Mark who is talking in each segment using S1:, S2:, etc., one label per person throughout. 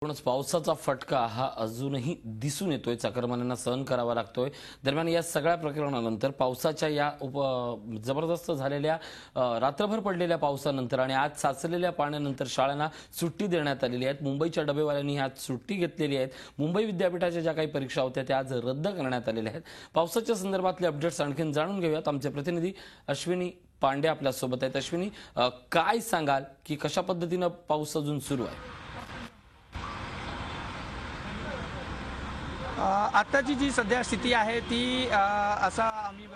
S1: म्हणूनच पावसाचा फटका हा अजूनही दिसून येतोय, चाकरमान्यांना सहन करावा लागतोय। दरम्यान या सगळ्या प्रकरणानंतर पावसाच्या या जबरदस्त झालेल्या रात्रभर पडलेल्या पावसानंतर आणि आज साचलेल्या पाण्यानंतर शाळांना सुट्टी देण्यात आलेली आहे। मुंबईच्या डबेवाल्यांनी आज सुट्टी घेतलेली आहे। मुंबई विद्यापीठाच्या ज्या काही परीक्षा होत्या त्या आज रद्द करण्यात आलेल्या आहेत। पावसाच्या संदर्भातले अपडेट्स आणखीन जाणून घेऊयात। आमचे प्रतिनिधी अश्विनी पांडे आपल्या सोबत आहेत। अश्विनी, काय सांगाल की कशा पद्धतीने पाऊस अजून सुरू आहे?
S2: आत्ताची जी सध्या स्थिती आहे ती असा आम्ही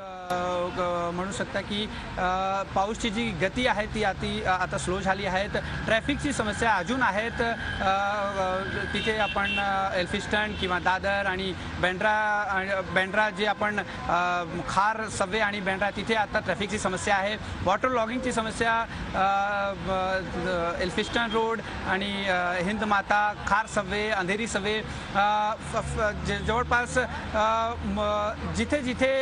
S2: म्हणू शकता की पाऊसची जी गती आहे ती आता स्लो झाली आहे। ट्रॅफिकची समस्या अजून आहेत। तिथे आपण एल्फिस्टन किंवा दादर आणि बँड्रा जे आपण खार सबवे आणि बँड्रा तिथे आता ट्रॅफिकची समस्या आहे। वॉटर लॉगिंगची समस्या एल्फिस्टन रोड आणि हिंद माता खार सबवे अंधेरी सबवे जवळपास जिथे जिथे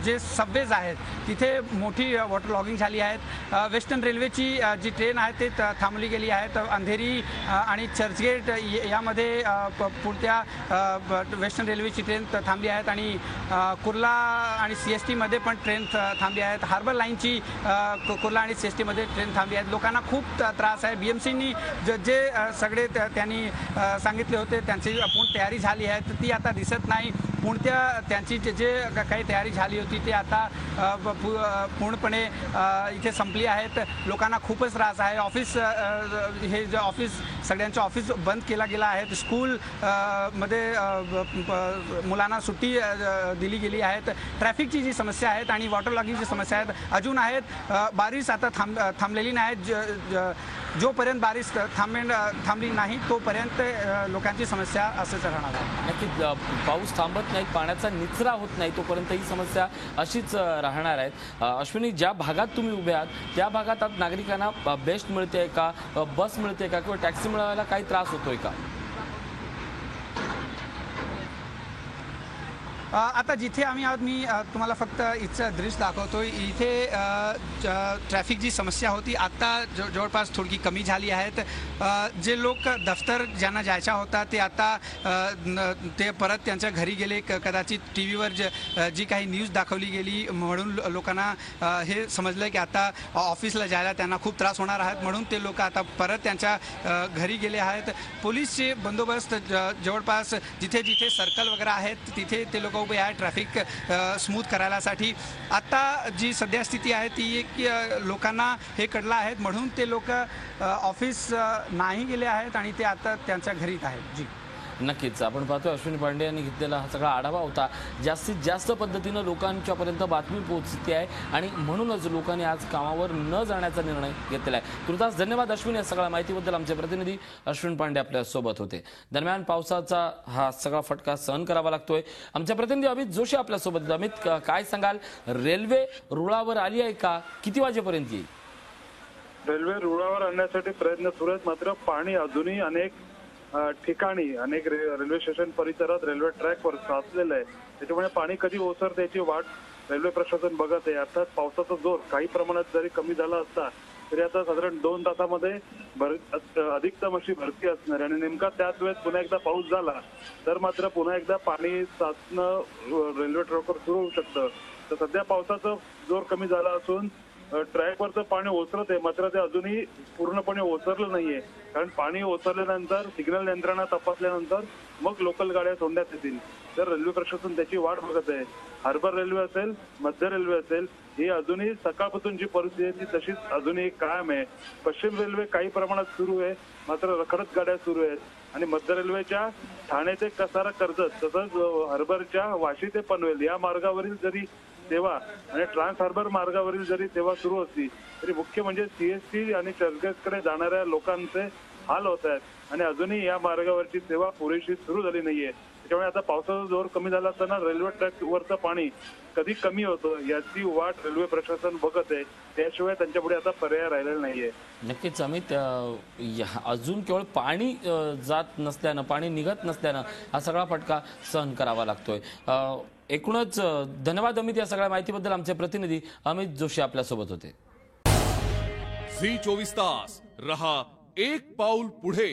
S2: जे सबवेज आहेत तिथे मोठी वॉटर लॉगिंग झाली आहे। वेस्टर्न रेल्वेची जी ट्रेन आहे ते थांबली गेली आहे। अंधेरी आणि चर्चगेट यामध्ये पुढच्या वेस्टर्न रेल्वेची ट्रेन थांबली आहेत आणि कुर्ला आणि CST मध्ये पण ट्रेन थांबली आहेत। हार्बर लाईनची कुर्ला आणि CST मध्ये ट्रेन थांबली आहेत। लोकांना खूप त्रास आहे। BMCनी जे सगळे त्यांनी सांगितले होते त्यांची पूर्ण तयारी झाली आहे ती आता दिसत नाही। त्यांची जे काही तयारी झाली होती ते आता पूर्णपणे इथे संपली आहेत। लोकांना खूपच त्रास आहे। हे जे ऑफिस सगळ्यांचे ऑफिस बंद केला गेला आहे। स्कूल मध्ये मुलांना सुट्टी दिली गेली आहे। ट्रॅफिकची जी समस्या आहेत आणि वॉटर लॉगिंगची समस्या आहेत अजून आहेत। बारिश आता थांबलेली नाही। जोपर्यंत बारिश थांबली नाही तोपर्यंत लोकांची समस्या असंच राहणार आहे।
S1: नक्कीच पाऊस थांबत नाही, पाण्याचा निचरा होत नाही तोपर्यंत ही समस्या अशीच राहणार आहे। अश्विनी, ज्या भागात तुम्ही उभे आहात त्या भागात आज नागरिकांना बेस्ट मिळते का, बस मिळते का किंवा टॅक्सी मिळवायला काही त्रास होतोय का?
S2: आता जिथे आम्ही आहोत मी तुम्हाला फक्त इथचं दृश्य दाखवतोय। इथे ट्रॅफिक जी समस्या होती आता जवळपास थोडी कमी झाली आहेत। जे लोक दफ्तर ज्यांना जायचा होता ते आता ते परत त्यांच्या घरी गेले। कदाचित TVवर जी काही न्यूज दाखवली गेली म्हणून लोकांना हे समजलं की आता ऑफिसला जायला त्यांना खूप त्रास होणार आहेत म्हणून ते लोक आता परत त्यांच्या घरी गेले आहेत। पोलीसचे बंदोबस्त जवळपास जिथे जिथे सर्कल वगैरे आहेत तिथे ते लोक उभे आहे ट्रॅफिक स्मूथ करायलासाठी। आता जी सध्या स्थिती आहे ती की लोकांना हे कळलं आहे म्हणून ते लोक ऑफिस नाही गेले आहेत आणि ते आता त्यांच्या घरीच आहेत। जी
S1: नक्कीच आपण पाहतोय अश्विनी पांडे यांनी घेतलेला हा सगळा आढावा होता। जास्तीत जास्त पद्धतीने लोकांच्यापर्यंत बातमी पोहोचते आहे आणि म्हणूनच लोकांनी आज कामावर न जाण्याचा निर्णय घेतलेला आहे। तुर्तास धन्यवाद अश्विनी, या सगळ्या माहितीबद्दल। आमचे प्रतिनिधी अश्विनी पांडे आपल्या सोबत होते। दरम्यान पावसाचा हा सगळा फटका सहन करावा लागतोय। आमचे प्रतिनिधी अमित जोशी आपल्या सोबत। अमित, काय सांगाल, रेल्वे रुळावर आली आहे का? किती वाजेपर्यंत येईल?
S3: रेल्वे रुळावर आणण्यासाठी प्रयत्न सुरू आहेत मात्र पाणी अजूनही अनेक ठिकाणी अनेक रेल्वे स्टेशन परिसरात रेल्वे ट्रॅकवर साचलेलं आहे। त्याच्यामुळे पाणी कधी ओसरते याची वाट रेल्वे प्रशासन बघत आहे। अर्थात पावसाचा जोर काही प्रमाणात जरी कमी झाला असता तरी आता साधारण 2 तासामध्ये अधिकतम अशी भरती असणार आणि नेमका त्याच वेळेस पुन्हा एकदा पाऊस झाला तर मात्र पुन्हा एकदा पाणी साचणं रेल्वे ट्रॅकवर सुरू होऊ शकतं। तर सध्या पावसाचा जोर कमी झाला असून ट्रॅकवरचं पाणी ओसरत आहे मात्र ते अजूनही पूर्णपणे ओसरलं नाहीये। कारण पाणी ओसरल्यानंतर सिग्नल यंत्रणा तपासल्यानंतर मग लोकल गाड्या सोडण्यात येतील। तर रेल्वे प्रशासन त्याची वाट बघत आहे। हार्बर रेल्वे असेल, मध्य रेल्वे असेल, ही अजूनही सकाळपासून जी परिस्थिती आहे ती तशीच अजूनही कायम आहे। पश्चिम रेल्वे काही प्रमाणात सुरू आहे मात्र रखडत गाड्या सुरू आहेत आणि मध्य रेल्वेच्या ठाणे ते कसारा कर्जत तसंच हार्बरच्या वाशी ते पनवेल या मार्गावरील जरी सेवा आणि ट्रान्स हार्बर मार्गावरील जरी सेवा सुरू असली तरी मुख्य म्हणजे CST आणि चर्चगेटकडे जाणाऱ्या लोकांचे हाल होत आहेत आणि अजूनही या मार्गावरची सेवा पुरेशी सुरू झाली नाहीये। त्यामुळे आता पावसाचा जोर कमी झाला असताना रेल्वे ट्रॅकवरचं पाणी कधी कमी होतं याची वाट रेल्वे प्रशासन बघत आहे। त्याशिवाय त्यांच्यापुढे आता पर्याय राहिलेला नाहीये।
S1: नक्कीच अमित, अजून केवळ पाणी जात नसल्यानं, पाणी निघत नसल्यानं हा सगळा फटका सहन करावा लागतोय। एकूणच धन्यवाद अमित, या सगळ्या माहितीबद्दल। आमचे प्रतिनिधी अमित जोशी आपल्या सोबत होते।
S4: झी 24 तास रहा एक पाऊल पुढे।